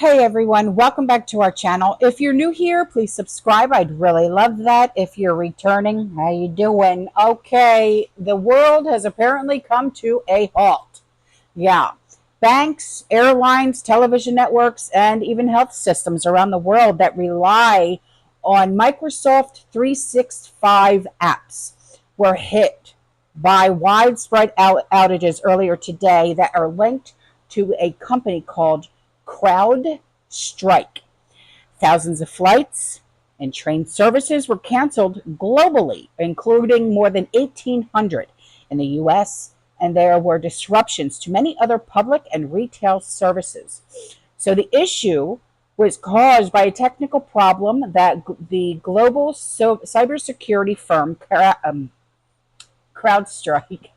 Hey everyone, welcome back to our channel. If you're new here, please subscribe. I'd really love that. If you're returning, how you doing? Okay, the world has apparently come to a halt. Yeah. Banks, airlines, television networks, and even health systems around the world that rely on Microsoft 365 apps were hit by widespread outages earlier today that are linked to a company called CrowdStrike. Thousands of flights and train services were canceled globally, including more than 1,800 in the US, and there were disruptions to many other public and retail services. So the issue was caused by a technical problem that the global cybersecurity firm CrowdStrike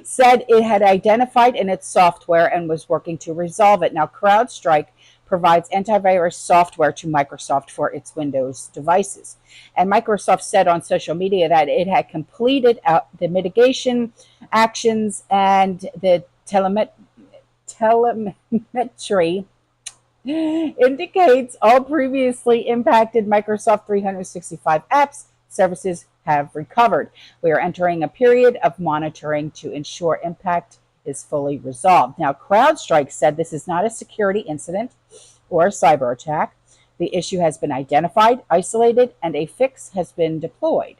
said it had identified in its software and was working to resolve it. Now, CrowdStrike provides antivirus software to Microsoft for its Windows devices. And Microsoft said on social media that it had completed the mitigation actions and the telemetry indicates all previously impacted Microsoft 365 apps services have recovered. We are entering a period of monitoring to ensure impact is fully resolved. Now, CrowdStrike said this is not a security incident or a cyber attack. The issue has been identified, isolated, and a fix has been deployed.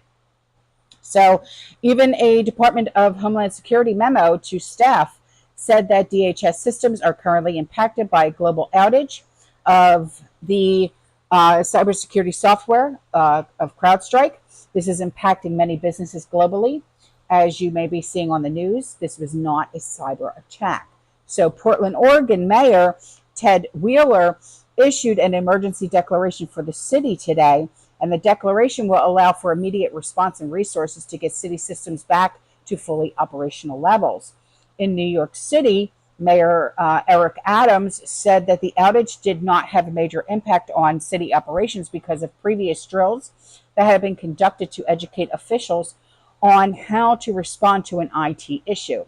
So, even a Department of Homeland Security memo to staff said that DHS systems are currently impacted by a global outage of the cybersecurity software of CrowdStrike. This is impacting many businesses globally. As you may be seeing on the news, this was not a cyber attack. So Portland, Oregon Mayor Ted Wheeler issued an emergency declaration for the city today, and the declaration will allow for immediate response and resources to get city systems back to fully operational levels. In New York City, Mayor Eric Adams said that the outage did not have a major impact on city operations because of previous drills that had been conducted to educate officials on how to respond to an IT issue.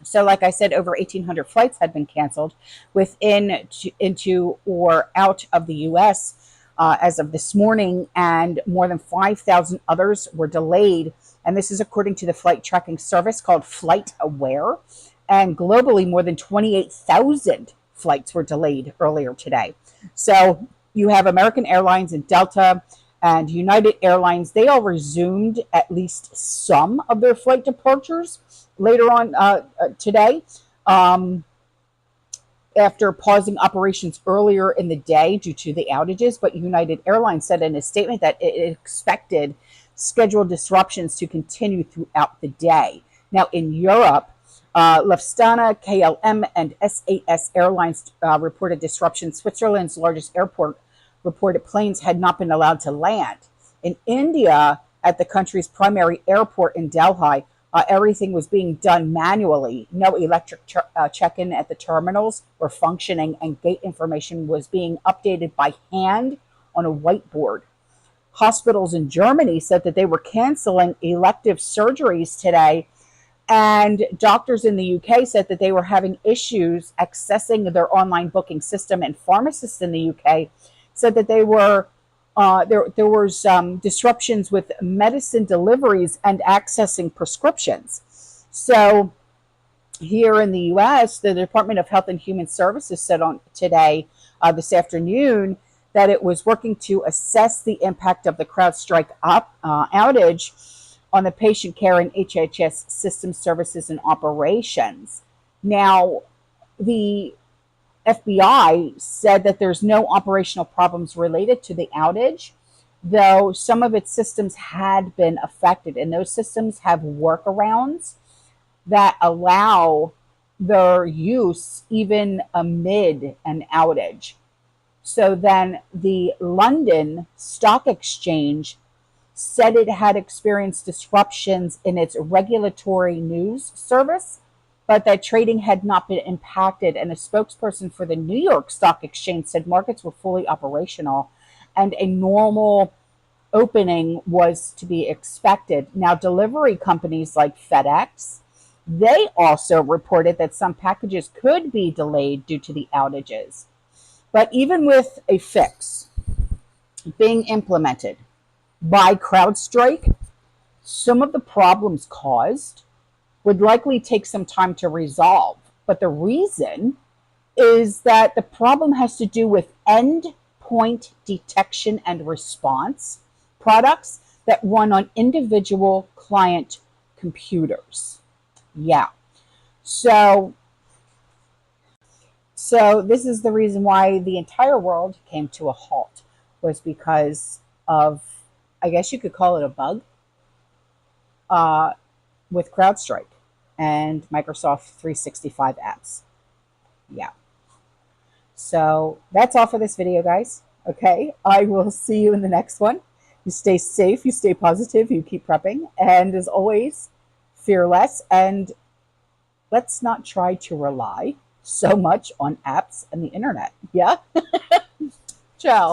So, like I said, over 1,800 flights had been canceled into or out of the U.S. As of this morning, and more than 5,000 others were delayed. And this is according to the flight tracking service called FlightAware. And globally, more than 28,000 flights were delayed earlier today. So you have American Airlines and Delta and United Airlines. They all resumed at least some of their flight departures later on today, after pausing operations earlier in the day due to the outages. But United Airlines said in a statement that it expected scheduled disruptions to continue throughout the day. Now, in Europe, Lufthansa, KLM, and SAS Airlines reported disruptions. Switzerland's largest airport reported planes had not been allowed to land. In India, at the country's primary airport in Delhi, everything was being done manually. No electric check-in at the terminals were functioning, and gate information was being updated by hand on a whiteboard. Hospitals in Germany said that they were canceling elective surgeries today, and doctors in the UK said that they were having issues accessing their online booking system, and pharmacists in the UK said that they were there was disruptions with medicine deliveries and accessing prescriptions. So here in the U.S., the Department of Health and Human Services said on today, this afternoon, that it was working to assess the impact of the CrowdStrike outage on the patient care and HHS system services and operations. Now, the FBI said that there's no operational problems related to the outage, though some of its systems had been affected, and those systems have workarounds that allow their use even amid an outage. So then the London Stock Exchange said it had experienced disruptions in its regulatory news service, but that trading had not been impacted. And a spokesperson for the New York Stock Exchange said markets were fully operational and a normal opening was to be expected. Now, delivery companies like FedEx, they also reported that some packages could be delayed due to the outages. But even with a fix being implemented by CrowdStrike, some of the problems caused would likely take some time to resolve. But the reason is that the problem has to do with endpoint detection and response products that run on individual client computers. Yeah. So this is the reason why the entire world came to a halt, was because of, I guess you could call it a bug, uh, with CrowdStrike and Microsoft 365 apps. Yeah. So that's all for this video, guys. Okay, I will see you in the next one. You stay safe, you stay positive, you keep prepping, and as always, fear less, and let's not try to rely so much on apps and the internet. Yeah.